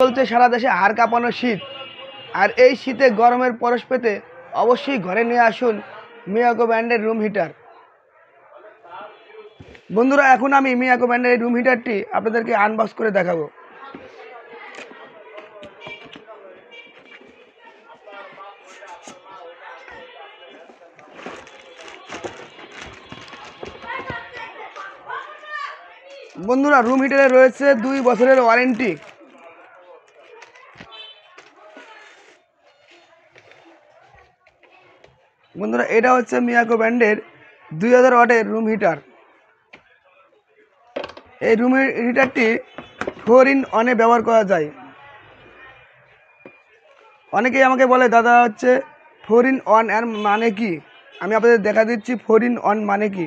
চলছে সারা দেশে হাড় কাঁপানো শীত। আর এই শীতে গরমের পরশ পেতে অবশ্যই ঘরে নিয়ে আসুন মিয়াকো ব্র্যান্ডের রুম হিটার। বন্ধুরা, এখন আমি মিয়াকো ব্র্যান্ডের এই রুম হিটারটি আপনাদেরকে আনবক্স করে দেখাবো। বন্ধুরা, রুম হিটারে রয়েছে 2 বছরের ওয়ারেন্টি। বন্ধুরা, এটা হচ্ছে মিয়াকো ব্র্যান্ডের 2000 ওয়াটের রুম হিটার। এই রুম হিটারটি 4-in-1 ব্যবহার করা যায়। অনেকেই আমাকে বলে, দাদা হচ্ছে 4-in-1 এর মানে কি? আমি আপনাদের দেখা দিচ্ছি 4-in-1 মানে কি।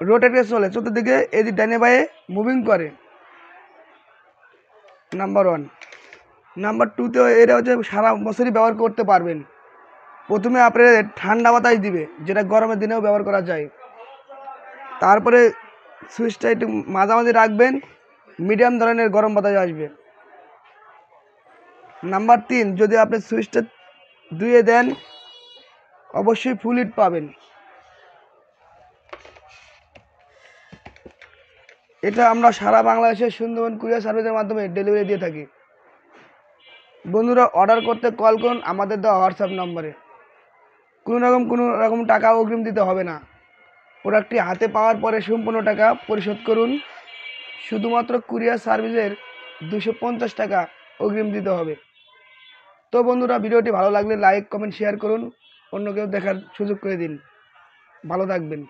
রোটেটে চলে, চতুর্দিকে এদিক ডানে বায়ে মুভিং করে। নাম্বার 1। নাম্বার 2তে এটা হচ্ছে সারা বছরই ব্যবহার করতে পারবেন। প্রথমে আপনাদের ঠান্ডা বাতাস দিবে, যেটা গরমের দিনেও ব্যবহার করা যায়। তারপরে সুইচটা একটু মাঝামাঝি রাখবেন, মিডিয়াম ধরনের গরম বাতাস আসবে। নাম্বার 3, যদি আপনি সুইচটা ধুয়ে দেন অবশ্যই ফুল হিট পাবেন। এটা আমরা সারা বাংলাদেশের সুন্দরবন কুরিয়ার সার্ভিসের মাধ্যমে ডেলিভারি দিয়ে থাকি। বন্ধুরা, অর্ডার করতে কল করুন আমাদের দেওয়া হোয়াটসঅ্যাপ নম্বরে। কোনো রকম টাকা অগ্রিম দিতে হবে না। প্রোডাক্টটি হাতে পাওয়ার পরে সম্পূর্ণ টাকা পরিশোধ করুন। শুধুমাত্র কুরিয়ার সার্ভিসের 250 টাকা অগ্রিম দিতে হবে। তো বন্ধুরা, ভিডিওটি ভালো লাগলে লাইক, কমেন্ট, শেয়ার করুন। অন্য কেউ দেখার সুযোগ করে দিন। ভালো থাকবেন।